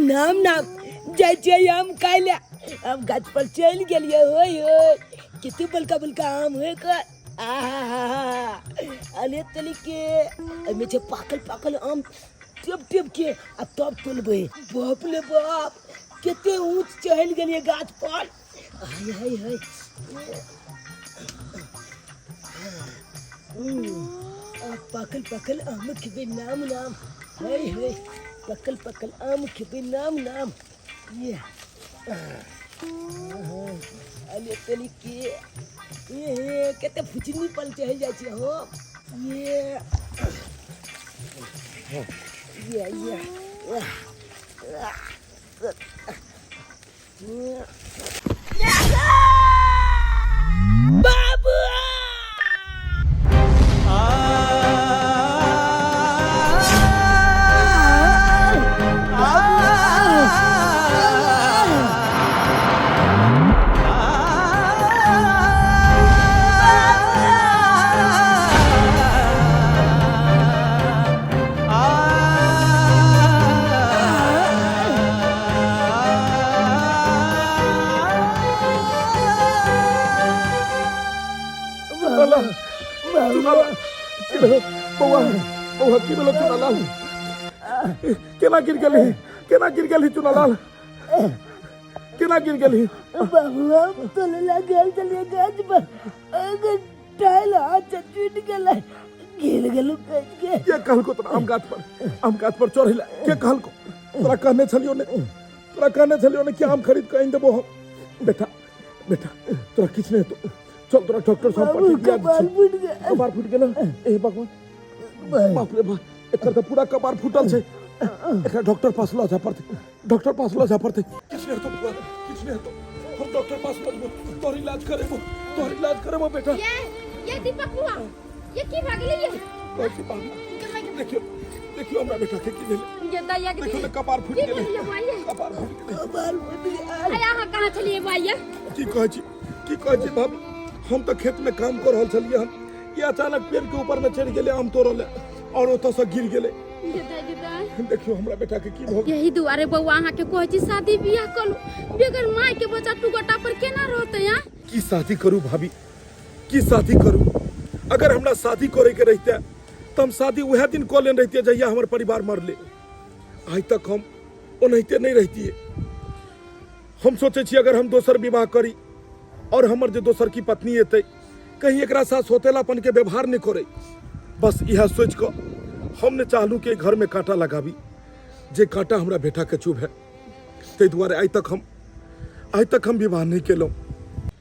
नाम नाम जय जय आम खाइला हम गाछ पर चल गेलिए होय होय कितने बलका बलका आम है का अले तली के में जे पाकल पाकल आम टेप टेप के आ तब तोलबे बाप ले बाप कितने ऊंच चढ़ गेलिए गाछ पर हाय हाय हाय पाकल पाकल आम के नाम नाम हाय हाय पकल पकल आम के नाम नाम ये अले तली के ये केते फुचनी पल चढ़ जाय छै हो ये बाबू बउआ की भेलो चुनालाल केना गिर गेली चुनालाल केना गिर गेली बाबू हम तो लगल चलिए गाछ पर अगर टाइल हाथ से टूट गेलै गिर गेलु कच के के कहल को तोरा आम गाछ पर चढ़ैला के कहल को तोरा कहने छलियो ने कि आम खरीद के आइन देबो हम बेटा तोरा किछ नै तो चल तोरा डॉक्टर साहब पर कबार फूट गेल ए भगवान बाप रे बाप एकर त पूरा कबार फूटल छै एकर डॉक्टर पास ल जा पड़ते किछ नै तो हम डॉक्टर पास ल तोर इलाज करेबो बेटा ये दीपक बुआ ये की भ गेलै ये कोई बात देखियो हमरा बेटा के की भेल ये दैया के देखियो कबार फूट गेलै कबार फूट गेलै अरे अहाँ कहाँ छलिए बाइया की कहै छी बाबू हम तो खेत में काम कर रहल छलिए हन ये अचानक पेड़ के ऊपर में चढ़ गेले आम तोड़ले और ओत से गिर गेले देखियो हमरा बेटा के की भ गेल यही दुआरे बउआ अहाँ के कहै छी शादी बियाह करू बेगर माय के बच्चा टुगटा पर केना रहतै आ की शादी करू भाभी की शादी करू अगर हमरा शादी करे के रहते त हम शादी वह दिन क लेन रहतिए जहिया हमर परिवार मरले आज तक हम ओनहिते नहीं रहतिए हम सोचे छी अगर हम दोसर विवाह करी और हमर जो दोसर की पत्नी एते कहीं एकरा साथ सोतेलापन के व्यवहार नहीं करे बस यह सोच कर हमने चाहलू के घर में कांटा लगाबी जे कांटा हमरा बेटा के चुभ है ते दुआरे आज तक हम विवाह नहीं केलौ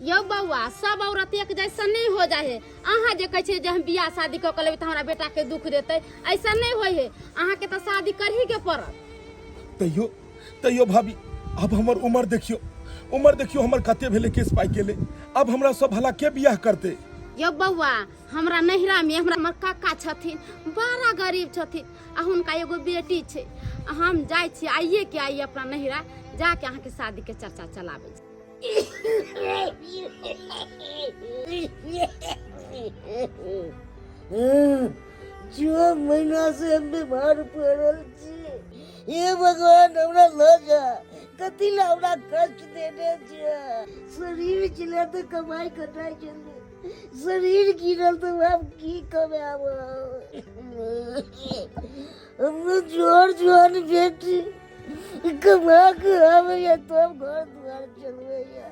यो बउआ सब औरत एक जैसा नहीं हो जाए है अहाँ जे कहै छै जे हम बियाह शादी क लेबै त हमरा बेटा के दुख देतै ऐसा नहीं होय है अहाँ के त शादी करही के पड़त तैयो भाभी अब हमर उम्र देखियो हमर कते भेले केस पाई गेले अब हमरा सब भला के बियाह करते यो बउआ हमरा नहिरा में हमर काका छथिन बड़ा गरीब छथिन आ हुनका एगो बेटी छै हम जाय छी आइए के आइए अपना नहिरा जाके अहाँ के शादी के चर्चा चलाबै छी जो महीना से हम बीमार पड़ल छी ये भगवान हमरा लगा कथी ला हमरा कष्ट देने छै शरीर चले तो कमाई करनाइ छै शरीर गिरल तो हम की कमाब हम जोर बेटी कमा के आवे या तब घर द्वार चलवे या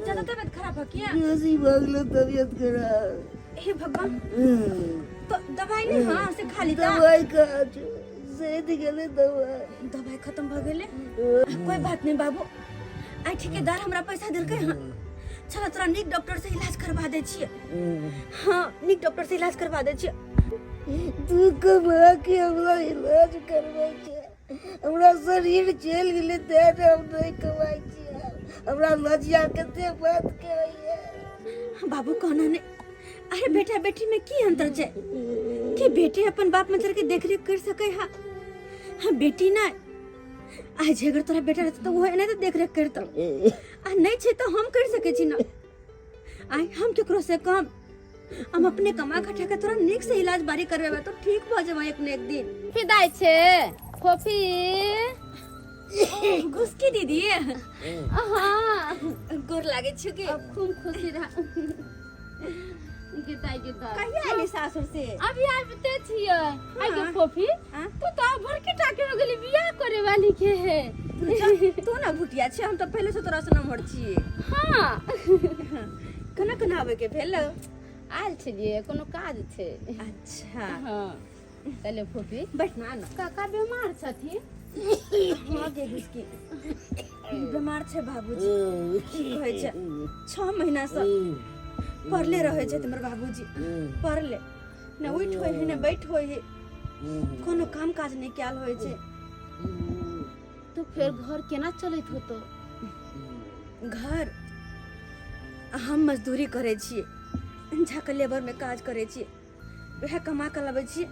ज्यादा तबीयत खराब है क्या कैसी भागले तबीयत खराब हे भगवान तो दवाई नहीं हां से खा ली दवाई का सहित गेले दवाई खत्म भ गेले कोई बात नहीं बाबू आई ठेकेदार हमरा पैसा देलकै हां चलो तोरा नीक डॉक्टर से इलाज करवा दे छियै हां नीक डॉक्टर से इलाज करवा दे छियै तू कमा के हमरा इलाज करबै छै हमरा शरीर चल गेले ते हम नहीं कमाई छियै हमरा लजिया कते बात कहैया बाबू कहना ने अरे बेटा बेटी में की अंतर छै कि बेटी अपन बाप मतलब के देख रेख कर सके हा बेटी ना आज अगर तोरा बेटा रहता तो वो नहीं तो देख रेख करता आ नहीं छे तो हम कर सके छी ना आई हम केकरो से कम हम अपने कमा खटा के तोरा निक से इलाज बारी करवेबा तो ठीक भ जेबा एक न एक दिन फिदाई छे फोफी घुसकी दीदी हाँ गोर लागे छु के अब खूब खुशी रहा गिताई कहिया आली सासुर से अभी आबते छिए आई के फोफी हाँ? तू तो भर के टाके हो गेली बियाह करे वाली के है तू ना भुटिया छे हम तो पहले से तोरा से नमहर छिए हाँ कना आवे के भेल आयल छलिए कोनो काज छे अच्छा हाँ चले फोफी बैठ ना ना काका बीमार छथि हां के घुसकी बीमार छे बाबूजी की कहै छै 6 महीना से पढ़ले रहे छै हमर बाबूजी पढ़ले न उठ होय है न बैठ होय है कोनो काम काज नहीं क्याल होय छै तो फिर घर केना चलैत होतो घर हम मजदूरी करे छिए झाके लेबर में काज करे छिए वह कमा के लावे छिए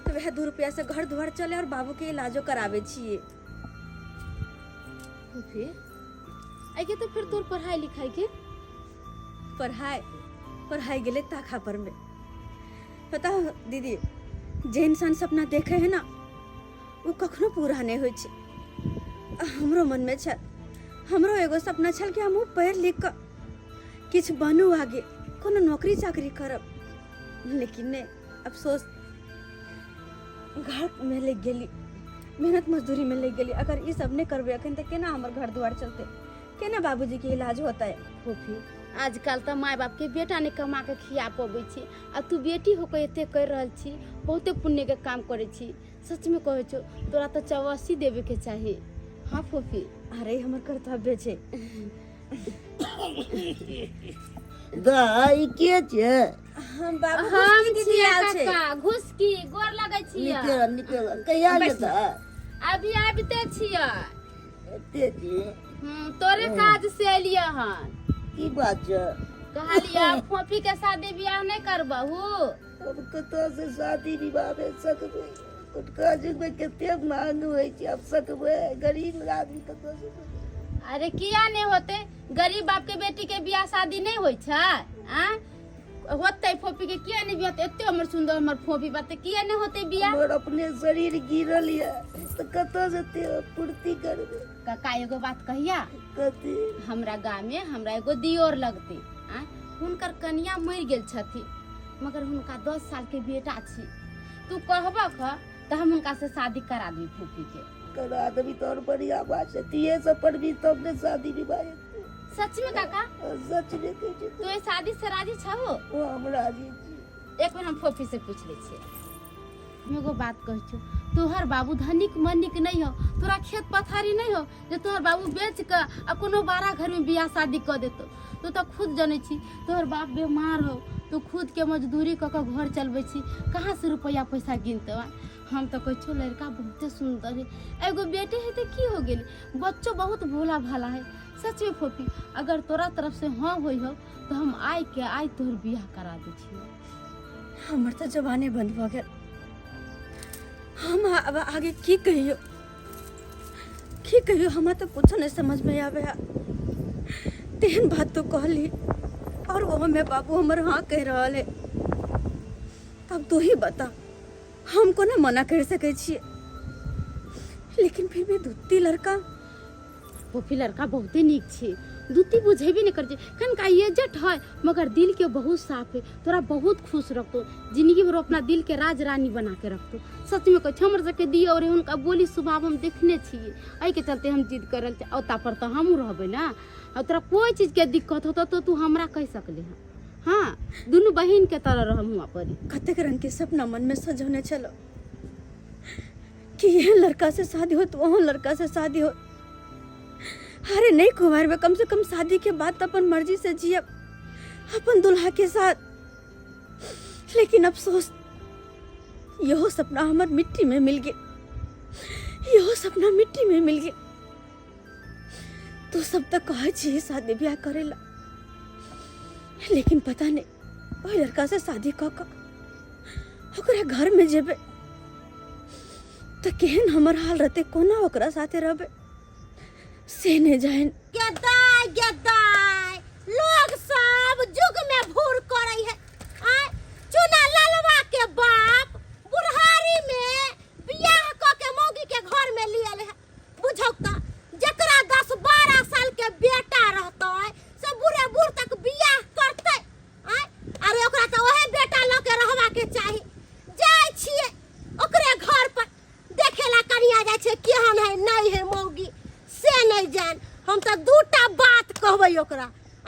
तो वह 2 रुपया से घर द्वार चले और बाबू के इलाजो करावे छिए फोफी आई के तो फिर तोर पढ़ाई लिखाई के पढ़ाई गेले ताखा पर में पता हो दीदी जे इंसान सपना देखे है ना वो कखनो पूरा नहीं होय छै हमरो मन में छल हमरो एगो सपना छल कि हम पढ़ लिख के किछ बनू आगे कोनो नौकरी चाकरी करब लेकिन नहीं अफसोस घर में लग गेली मेहनत मजदूरी में लग गेली अगर ये सब नहीं करबे अखन तो केना हमर घर द्वार चलते केना बाबूजी के इलाज होता है फोफी आजकल तो माय बाप के बेटा ने कमा के खिया पबै छी आ तू बेटी होके एते कर रहल छी बहुते पुण्य के काम करे छी सच में कहै छो तोरा तो चौवासी देवे के चाहिए हाँ फोफी अरे हमर कर्तव्य छै दाई के छे हम बाबू हम घुसकी दीदी छियै आयल छै काका घुसकी गोर लगै छियै निकल कहिया लेता अभी आबिते छियै एते छी तोरे काज से एलियै हन की बात छै कहलियै फोफी के शादी बियाह नहीं करबहू अब कतौ से शादी विवाह में सकबै कुटका जुग में कते महंग होय छै अब सकबै गरीब आदमी कतौ से अरे किया नहीं होते गरीब बाप के बेटी के बियाह शादी नहीं होय छै आ होते फोफी के किया नहीं बियाह एते हमर सुंदर हमर फोफी बात किया नहीं होते बियाह और अपने शरीर गिरल है तो कतौ से ते पूर्ति करबै काका एगो बात कहिया कथी हमरा गाँव में हमरा एगो दियोर लगते आ हुनकर कन्या मर गेल छथि मगर हुनका 10 साल के बेटा छी तू कहबा तो हम उनका से शादी करा दी फोफी के करा देबी तो और बढ़िया बात है तिये से पढ़बी तब ने शादी विवाह हेतै। सच में काका सच में कहै छी तू ये शादी से राजी छहो ओ हमरा जी एक बार हम फोफी से पूछ ले छे हम एगो बात कह छो तोहर बाबू धनिक मनिक नहीं हो तोरा खेत पथारी नहीं हो जे तोहर बाबू बेच के आ कोनो बारा घर में बियाह शादी कर देतो तू तो खुद जाने छी तोहर बाप बीमार हो तू खुद के मजदूरी क के घर चलबे छी कहाँ से रुपया पैसा गिनते हम तो कह छो लड़का बहुत सुंदर है एगो बेटे है तो की हो गेली बच्चों बहुत भोला भाला है सच में फोफी अगर तोरा तरफ से हाँ होई हो तो हम आई तोहर बियाह करा दे छी हमर तो जवानी बंद भ गेल हम अब आगे की कहियो हमरा तो कुछ नहीं समझ में आवे तेहन बात तो कहली और वो में बाबू हमर हाँ कह रहा है अब तू ही बता हम को ना मना कर सके छिए लेकिन फिर भी दुत्ती लड़का फोफी लड़का बहुते नीक छे दुत्ती बुझेबे नहीं कर कन का ये जट है मगर दिल के बहुत साफ है तोरा बहुत खुश रखतो जिंदगी भर अपना दिल के राज रानी बना के रखतो सच में कह हमर सके दिए और उनका बोली स्वभाव हम देखने छिए आई के चलते हम जिद करल औता पर तो हम रहबे ना और तोरा कोई चीज के दिक्कत होता तो तू हमरा कह सकले है हाँ दोनों बहन के तरह रह हुआ परी कतेक रंग के सपना मन में सजौने चलो कि यह लड़का से शादी हो तो वह लड़का से शादी हो अरे नहीं कुमार में कम से कम शादी के बाद अपन मर्जी से जिए अपन दुल्हा के साथ लेकिन अफसोस यहो सपना हमार मिट्टी में मिल गए यहो सपना मिट्टी में मिल गए तो सब तक कहे छी शादी ब्याह करेला लेकिन पता नहीं वही लड़का से शादी ओकरा घर में जेबे तो केहन हमर हाल रहते कोना ओकरा साथे रहबे से नहीं जाए। गदाय गदाय लोग सब जुग में भूर करे है। आय चुना ललवा के बाप बुढ़ारी में बियाह क के मौगी के घर में लियल है। बुझौता जकरा 10-12 साल के बेटा रहता है से बुढ़े बुढ़ तक बियाह करते। आय अरे ओकरा तो ओहे बेटा ल के रहवा के चाही। जाय छिए ओकरे घर पर देखेला कनिया जाय छे केहन है नहीं है मौगी से नहीं जान। हम तो दूटा बात कहबै ओकरा।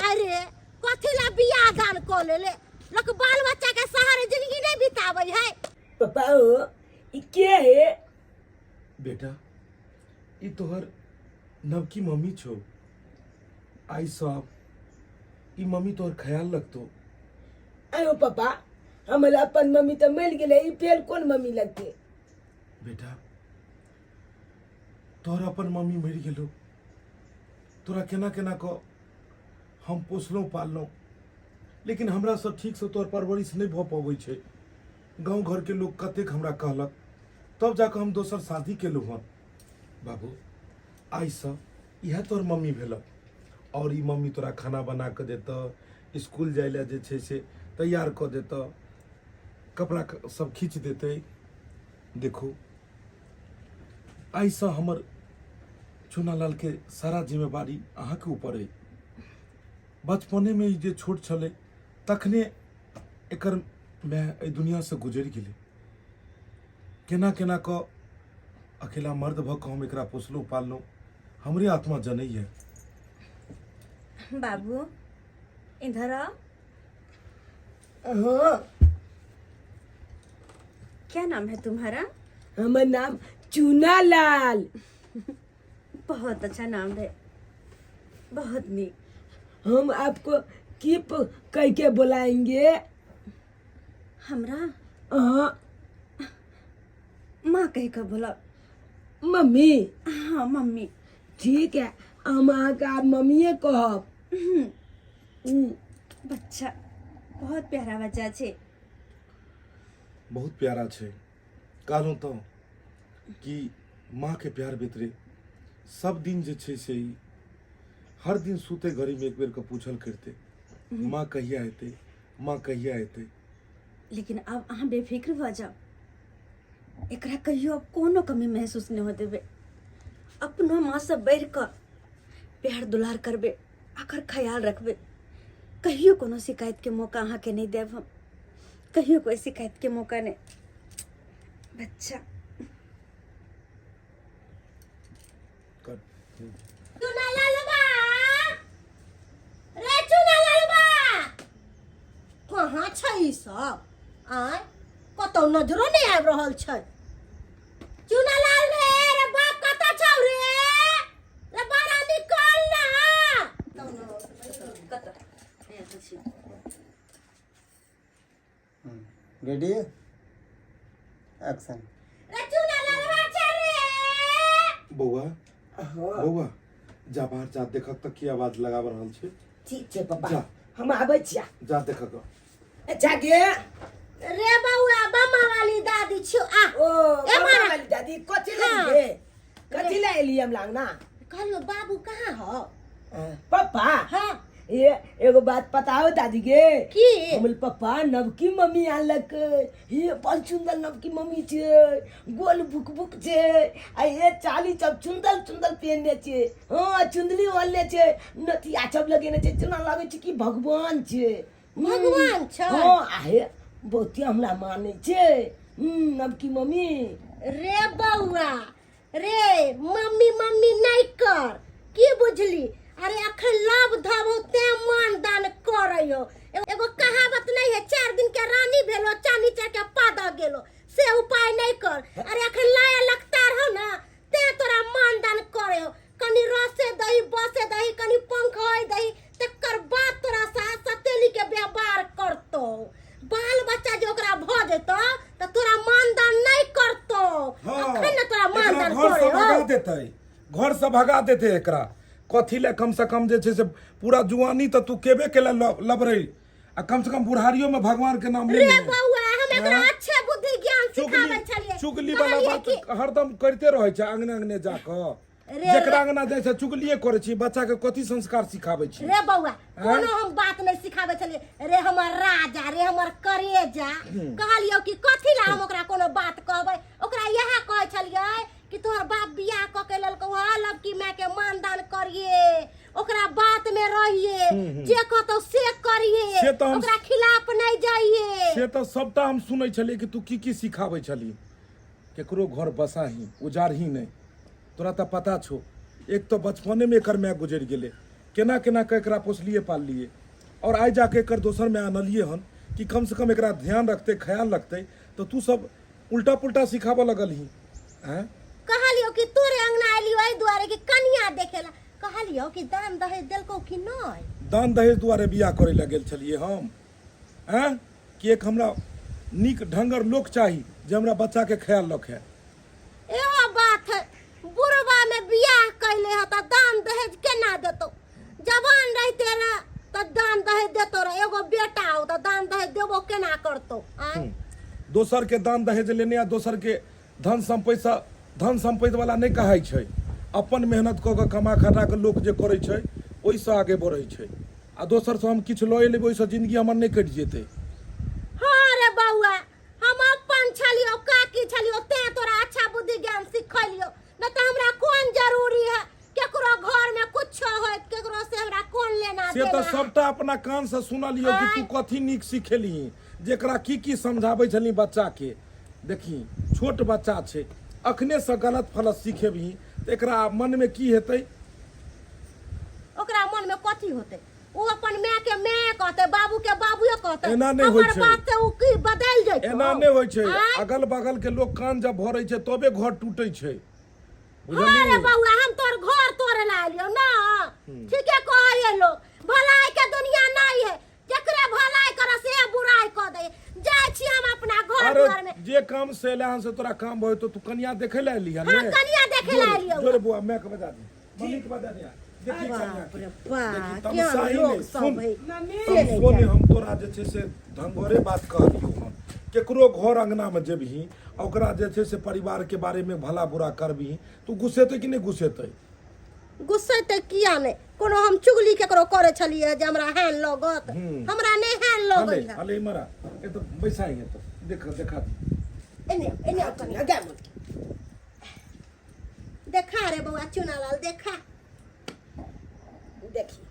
अरे कथिला बियाह दान क ले लोग बाल बच्चा के सहारे जिंदगी नहीं बिताबै है। पापा हो ई के है? बेटा ई तोहर नवकी मम्मी छो। आई सब ई मम्मी तोहर ख्याल रखतो। आयो पापा हमारा अपन मम्मी तो मिल गेले, ई फेर कौन मम्मी लगते? बेटा तोहर अपन मम्मी मर गेलो, तोरा केना केना को हम पोसलो पाललो, लेकिन हमरा से ठीक से तोहर परवरिश नहीं भ पाबै छै। गांव घर के लोग कतेक हमरा कहलक, तब जाकर हम दोसर शादी केलू हन। बाबू आई से यह तोहर मम्मी भेल, और ई मम्मी तोरा खाना बना के देता, स्कूल जाय ले जे छै से तैयार क देता, कपड़ा सब खींच देते। देखो आई से हमर चुनालाल के सारा जिम्मेवारी अहाँ के ऊपर है। बचपने में जे छोट छले तखने एकर मैं ए दुनिया से गुजर गेले। केना केना क अकेला मर्द भ के हम एकरा पोसलो पाललो, हमरे आत्मा जनै है। बाबू इधर आओ। हाँ क्या नाम है तुम्हारा? हमारा नाम चुनालाल। बहुत अच्छा नाम है, बहुत नीक। हम आपको की कह के बुलाएंगे? हमरा हाँ माँ कह कर बोला। मम्मी? हाँ मम्मी। ठीक है हम अहाँके आप मम्मीए कहब। बच्चा बहुत प्यारा बच्चा छे। बहुत प्यारा छे। कहलूँ तो कि माँ के प्यार भीतरे सब दिन जे छे से ही हर दिन सूते घड़ी में एक बेर के पूछल करते, माँ कहिया एते, माँ कहिया एते। लेकिन अब अहाँ बेफिक्र भ जाओ, एकरा कहियो अब कोनो कमी महसूस नहीं होते बे। अपनो माँ से बढ़ कर प्यार दुलार करबे, आकर ख्याल रखबे। कहियो कोनो शिकायत के मौका अहाँ के नहीं देव हम, कहियो कोई शिकायत के मौका नहीं। बच्चा कर चुना ललवा रे चुना ललवा कहाँ छै ई सब? आय कतौ नजरो नहीं आबि रहल छै। चुना लाल रे बाप कतऽ छौ रे बाहर निकल ना। Ready action. रे चुना ललवा छै रे। बौआ बौआ जा बाहर जा, देख तक की आवाज लगाब रहल छे। ठीक छै पापा जा हम आबै छिया। जा देख क। अच्छा गे रे बउआ बम्मा वाली दादी छौ। आ ओ ए मम्मा मारा। वाली दादी कथी हाँ। ले कथी ले एली हम लांगना? कहलियो बाबू कहाँ हो? पापा हाँ ये एगो बात बताओ दादी गे। की? हमर पापा नवकी मम्मी आनलक। ये बहुत सुंदर नवकी मम्मी छे, गोल बुक बुक छे, आ ये चाली सब सुंदर सुंदर पहनने छे। हाँ चुंदरी ओढ़ले छे, नथिया सब लगेने छे, जना लागे छे कि भगवान छे। भगवान छै? हाँ आहे बहुते हमरा माने छे नवकी मम्मी। रे बउआ रे मम्मी मम्मी नहीं कर, की बुझली? अरे अखन लाभ धाम ते मान दान करयो। एगो कहावत नहीं है, 4 दिन के रानी भेलो चानी चढ़ के पादा गेलो, से उपाय नहीं कर। अरे अखन लाया लगता रहो ना ते तोरा मान दान करयो। कनी रसे दही बसे दही कनी पंख होय दही तकर बाद तोरा साथ सतेली के व्यवहार करतो। बाल बच्चा जो ओकरा भ जेतो त तोरा मान दान नहीं करतो। अखन न तोरा मान दान घर से भगा करयो। देते, घर से भगा देते एकरा। कथी ले कम से कम जे छे से पूरा जुआनी त तू केबे केला लबरे, आ कम से कम बुढ़ारियों में भगवान के नाम ले रे ले। बउआ हम एकरा अच्छे बुद्धि ज्ञान सिखाबै छलिए। चुगली वाला बात हरदम करते रहे छे आंगने आंगने जाकर। रे जेकरा अंगना जैसे चुगलिए करे छी बच्चा के कथी संस्कार सिखाबै छी रे बौआ कोनो हम बात नहीं सिखावे छलिए रे हमर राजा रे हमर करेजा कहलियो कि कथी ला हम ओकरा कोनो बात कहबै ओकरा यह कहै छलिए कि तोहर बाप बियाह क के ललको हलब कि माय के मानदान करिए ओकरा बात में रहिए जे कहतो से करिए से तो हम- ओकरा खिलाफ नहीं जाइए से तो सबटा हम सुनै छलिए कि तू की सिखाबै छली केकरो घर बसाही उजारही नहीं तोरा तो पता छो एक तो बचपने में एकर मैं गुजर गेले केना केना के एकरा पोसलिए पाललिए और आइ जाके एकर दोसर में आनलिए हन कि कम से कम एकरा ध्यान रखते ख्याल रखते तो तू सब उल्टा पुल्टा सिखाबऽ लगल ही हैं कहलियो कि तोरे अंगना आइलियो एहि दुआरे कि कनिया देखेला कहलियो कि दान दहेज देलको कि नहीं दान दहेज दुआरे बियाह करे लग गेल छलिए हम हैं कि एक हमरा नीक ढंगर लोक चाही जे हमरा बच्चा के ख्याल रखे एहो बात है बुढ़वा में बियाह कैले ह त दान दहेज केना देतो जवान रहते ना त दान दहेज देतो रह एगो बेटा हो त दान दहेज देबो केना करतो आय दोसर के दान दहेज लेने आ दोसर के धन संपत्ति वाला नहीं कहाई छै अपन मेहनत कऽ के कमा खटा के लोक जे करे छै ओइसँ आगे बढ़ै छै आ दोसर से हम किछ लए लेबै ओइसँ जिंदगी हमर नहीं कटि जेतै हाँ रे बउआ हम अपन छलियो काकी छलियो ते तोरा अच्छा बुद्धि ज्ञान सिखलियो न त हमरा कोन जरूरी है केकरो घर में कुछ होय केकरो से हमरा कोन लेना से तो देना है? सबटा अपना कान से सुनलियो कि तू कथी नीक सिखेली जेकरा की समझाबै छली बच्चा के देखी छोट बच्चा छै अखने से गलत फलत सिखेबही त एकरा मन में की हेतै ओकरा मन में कथी होते उ अपन माय के माय कहते बाबू के बाबूए कहते एना नहीं होय हमर छै। बात से उ की बदल जइतो एना नहीं होइ छै आय? अगल बगल के लोग कान जब भरै छै तबे घर टूटै छै हाँ रे बुझलियै बउआ हम तोर घर तोड़े ला लियो ना ठीके कहै लोग भलाई के दुनिया नहीं है जकरे भलाई करे से बुराई क दे जाय छी हम अपना घर अरे द्वार में जे काम से एलाहन से तोरा काम भयो तो तू कनिया देखे ले लिया हाँ, कनिया देखे ला लियो। जोरे बुआ मैं के बता दी मम्मी के बता दिया देखी कनिया बाप रे के। बाप देखी, तम क्या सही लोग नहीं, सब सुन। है तम सोने हम तोरा जे छै से ढंगोरे बात कहलियो हम केकरो घर अंगना में जेबही ओकरा जे छै से परिवार के बारे में भला बुरा करबही तू गुस्सेतै कि नहीं गुस्सेतै गुस्से ते किया नहीं कोनो हम चुगली केकरो करे छलिए जे हमरा हैन लगत हमरा नहीं हैन हले लगत हले मरा ये तो बैसाई है तो देखा एने एने कनिया गमन देखा रे बउआ चुनालाल देखा देखी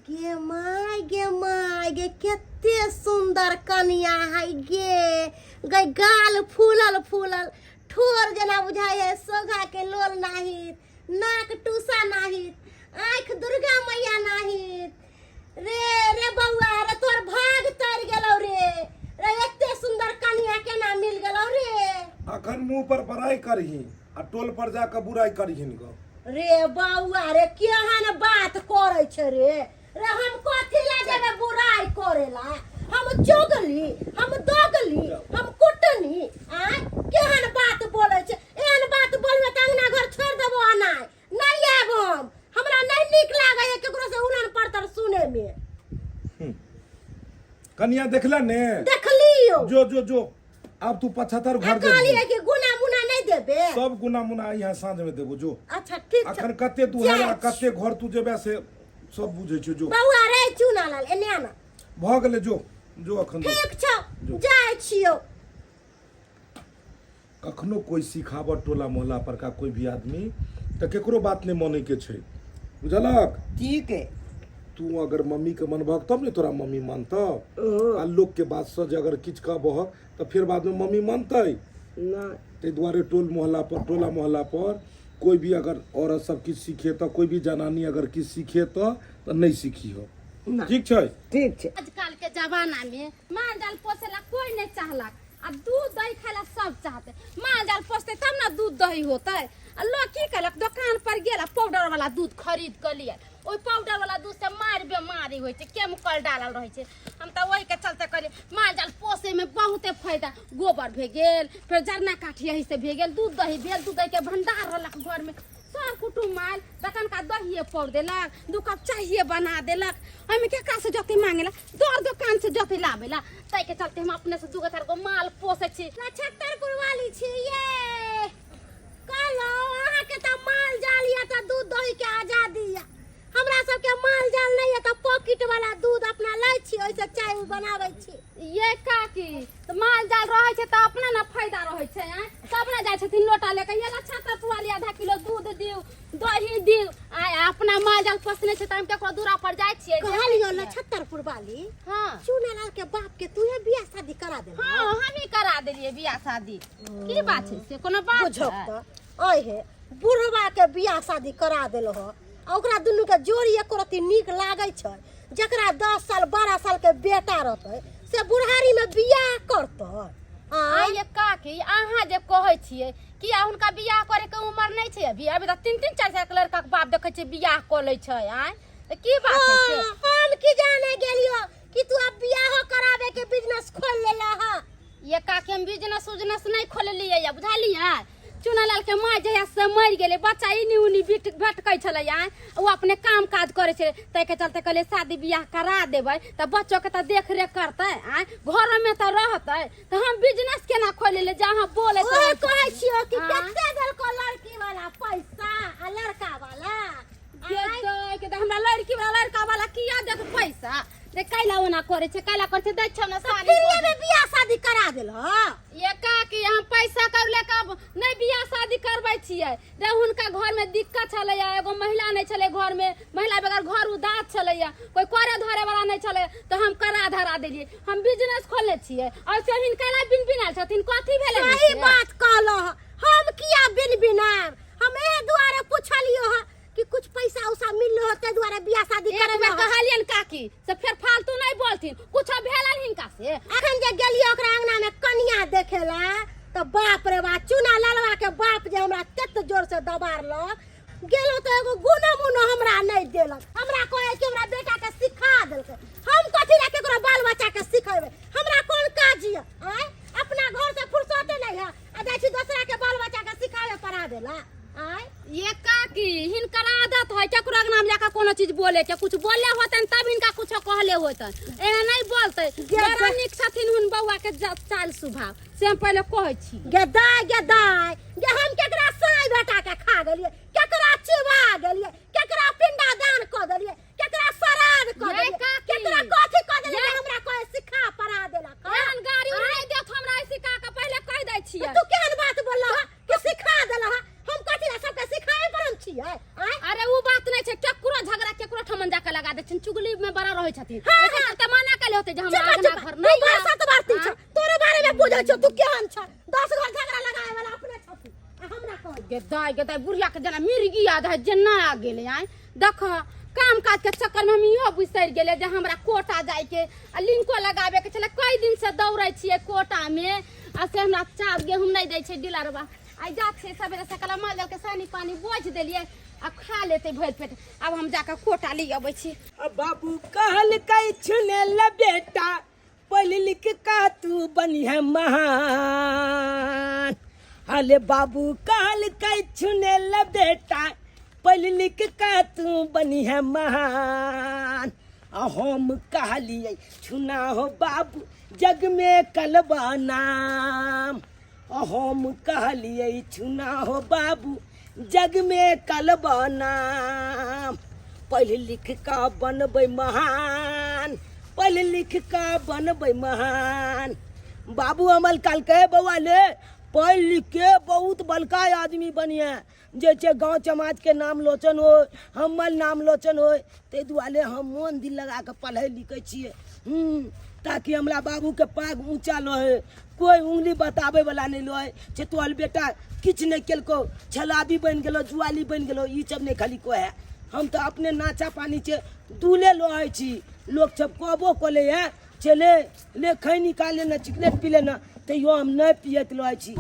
गे माय गे केते सुंदर कनिया है गे गाल फूलल फूलल ठोर जना बुझाय है सोगा के लोल नाही नाक टूसा नाही आँख दुर्गा मैया नाही रे बउआ रे तोर भाग तर गेलौ रे एते सुंदर कनिया केना मिल गेलौ रे अखन मुंह पर बड़ाई करही आ टोल पर जाकर बुराई करही गो रे बउआ रे केहन बात करे छे रे हम कथी ला जेबे बुराई करेला हम चोगली हम दोगली हम कुटनी आ केहन बात बोले छे एहन बात बोलबे त अंगना घर छोड़ देबो नहीं आब हमरा नहीं नीक लागे है केकरो से उलन पड़तर सुने में कनिया देखला ने देखलियो जो अब तू 75 घर कहली दे है कि गुना मुना नहीं देबे सब गुना मुना यहाँ साँझ में देबो जो अच्छा ठीक अखन छे कते तू हरा जाय। कते घर तू जेबे से सब बुझे छ जो बउआ रे चुनालाल एने आना भ गेले जो अखन जो। ठीक छौ जो। जाय छियो कखनो कोई सिखावट टोला मोहल्ला पर का कोई भी आदमी तो केकरो बात नहीं माने के छै बुझलक ठीक है तू अगर मम्मी के मनबहक तब ने तोरा मम्मी मानता आ लोग के बात से जे अगर किछ कहबहक तो फिर बाद में मम्मी मानतै ना ते दुआरे टोला मोहल्ला पर कोई भी अगर औरत सब किछ सीखे तो कोई भी जनानी अगर किछ सीखे तो नहीं सीखी हो ठीक छै ठीक है आजकल के जमाना में माल जाल पोसेला कोई नहीं चाहलक आ दूध दही खाला सब चाहते माल जाल पोसते तब ना दूध दही होते आ लोग की करलक दुकान पर गेला पाउडर वाला दूध खरीद के लिए ओई पाउडर वाला दूध से मार बीमारी होय छै केमिकल डालल रहे छै हम त ओही के चलते कहली माल जाल पोसे में बहुते फायदा गोबर भे गेल फिर जरना काठी यही से भे गेल दूध दही भेल दूध दही के भंडार रहलक घर में सब कुटुम माल दकन का दहिए पौड़ देलक 2 कप चाहिए बना देलक हमें के का से जति मांगेला दौड़ दुकान से जति लावेला तै के चलते हम अपने से 2 4 गो माल पोसे छी 75 वाली छी ये कहलो अहाँ के त माल जाल या त दूध दही के आजादी या हमरा सब के माल जाल नहीं है त पॉकेट वाला दूध अपना लै छी ओइसे चाय बनाबै छी ये काकी तो माल जाल रहे छे त अपना ना फायदा रहे छे हैं सब ना जाय छथिन लोटा लेके ये लच्छा पुआली आधा किलो दूध दिउ दही दिउ आ अपना माल जाल पोसने छे त हम केकरो दूरा पर जाय छिए कहलियो लछत्तरपुर वाली हां चुनालाल के बाप के तूहे बियाह शादी करा दे हां हम ही करा देलिए बियाह शादी की बात छे से कोनो बात बुझो है त ओए हे बुढ़वा के बियाह शादी करा देलो हो आ ओकरा दुनू के जोड़ी एको रती नीक लागे छै जकरा 10 साल 12 साल के बेटा रहतै से बुढ़ारी में बियाह करतै आ ये काकी अहाँ जे कहै छिए कि हुनका बियाह करे के उम्र नहीं छे अभी अभी त 3-3 4 साल के लड़का के बाप देखे छे बियाह क लै छै आय त की बात है से हम की जाने गेलियो कि तू अब बियाह करावे के बिजनेस खोल लेला ह ये काकी हम बिजनेस उजनेस नहीं खोललिए या बुझालिए चुनालाल के माँ जहिया से मर गेले बच्चा इनी उनी भटकै छले आय वो अपने काम काज करे छे तै के चलते कहले शादी बियाह करा देबै त बच्चों के त देख रेख करतै आय घर में त रहतै त हम बिजनेस केना खोले जहां बोले ओ कहै छियो कि कते देल को लड़की वाला पैसा आ लड़का वाला देतै के त हमरा लड़की वाला लड़का वाला किया देत पैसा रे कैला ओना करे छे कैला करते दै छ ना साली फिर ये में बियाह शादी करा देल ह ये काकी हम पैसा कर ले कब नहीं बियाह शादी करबै छियै रे हुनका घर में दिक्कत छले एगो महिला नहीं छले घर में महिला बगैर घर उदास छले कोई करे धरे वाला नहीं छले तो हम करा धरा देलिए हम बिजनेस खोलले छियै और से हिनका बिन बिनाल छथिन कथि भेले सही बात कहलो हम किया बिन बिनाम हम ए दुआरे पूछलियो ह कि कुछ पैसा उसा मिललो होते दुआरे बियाह शादी करे में कहलियन काकी से फिर फालतू नहीं बोलथिन कुछ भेलन हिनका से अखन जे गेलियो ओकरा अंगना में कन्या देखेला तो बाप रे बा चुना लालवा के बाप जे हमरा तत जोर से दबारलो गेलो तो एगो गुना मुनो हमरा नहीं देलक हमरा कहे कि हमरा बेटा के सिखा देलकै हम कथि ला केकरो बाल बच्चा के सिखेबै हमरा कोन काज है आय अपना घर से फुर्सते नहीं है आ जाइ छी दूसरा के बाल बच्चा के सिखावे पढ़ा देला आय ये काकी हिनकर आदत है केकरो नाम लेके कोनो चीज बोले के कुछ बोले होतन तब हिनका कुछ कहले होतन एना नहीं बोलते बड़ा निक छथिन हुन बौआ के चाल स्वभाव से हम पहले कहै छी गदाय जे हम केकरा साई बेटा के खा गेलिए केकरा चिबा गेलिए केकरा पिंडा दान क देलिए केकरा श्राद्ध क देलिए केकरा कथि क देलिए हमरा कोई सिखा पढ़ा देलक एहन गाड़ी नहीं देत हमरा सिखा के पहले कह दै छियै तू केहन बात बोलला कि सिखा देला हम कथि ला सबके सिखाए परम छियै अरे वो बात नहीं छे केकरो झगड़ा केकरो ठमन जाके लगा दे छन चुगली में बड़ा रहे छथिन ऐसे त माना कले होते जे हमरा आगना घर नहीं है सत बारती छ तोरे बारे में बुझै छ तू केहन छ 10 घर झगड़ा लगाए वाला अपने छथि हमरा कह गेदाय बुढ़िया के जना मिर्गी याद है जना आ गेले आय देख काम काज के चक्कर में हम इहो बिसर गेले जे हमरा कोटा जाय के लिंको लगावे के छले कई दिन से दौड़ै छिए कोटा में आ से हमरा चार गेहूं नहीं दै छै डीलरवा आई जा छे सवेरे सकाल माल के सानी पानी बोझ देलिए आ खा लेते भर पेट अब हम जाकर कोटा ले आबै छी बाबू कहल कई छुने ल बेटा पढ़ लिख का तू बनी है महान अरे बाबू कहल कई छुने ल बेटा पढ़ लिख का तू बनी है महान हम कहलिए छुना हो बाबू जग में कलबा नाम हम कहलिए छुना हो बाबू जग में कलबा नाम पढ़ लिख का बनबै महान पढ़ लिख का बनबै महान बाबू अमल काल के बउआ ले पढ़ लिख के बहुत बड़का आदमी बनिए जैसे गांव समाज के नाम लोचन हो हमर नाम लोचन हो ते दुआरे हम मन दिल लगा के पढ़े लिखे छिए ताकि हमरा बाबू के पाग ऊंचा लहे कोई उंगली बताबे वाला नहीं लहे जे तोहर बेटा किछ नहीं केलको छलाबी बन गेलो जुआली बन गेलो ई सब नहीं खाली कोई है हम तो अपने नाचा पानी से दूले लहे छी लोग सब कहबो कोले है चले ले खै निकाले ना चिकलेट पी ले ना तैयो हम नहीं पियत लहे छी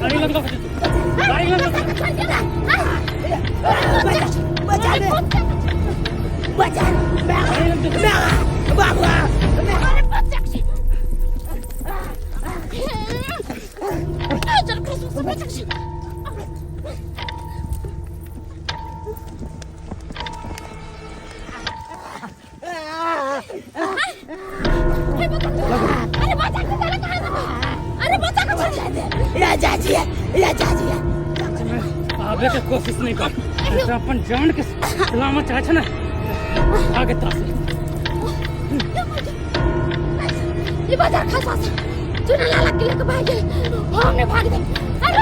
गाड़ी लग गाड़ी लग आगे के कोशिश नहीं कर अपन जान के सलामत चाहे ना आगे त्रास ये बाजार खासा चुना लाला के लेके भाग गए हमने भाग दे अरे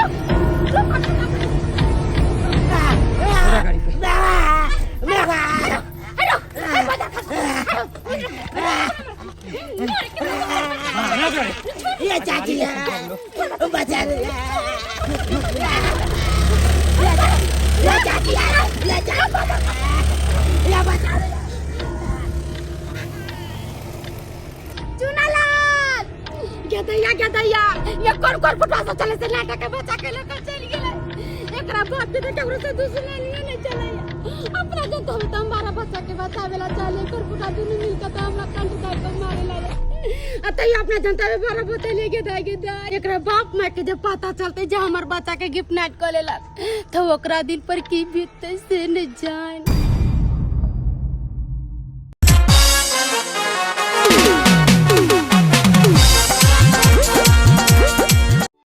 गाड़ी पे ये चाची है बचा ले ये चाची है ले जा ये बचा ले चुनालाल क्या दैया ये कौन फुटवा चले से नाटक के बचा के लेकर चल गेले एकरा बाप के केकरो से दुश्मनी नहीं चले अपना जो तो हमारा बच्चा के बचावेला चले कर फुटा दुनु मिल के हमरा कंठ काट के मारे लागे अतई अपना जनता में बड़ा बोते लेके दागे दा एकरा बाप मां के जब पता चलते जे हमर बच्चा के गिफ्ट नाइट कर लेलक तो ओकरा दिल पर की बीतते से न जान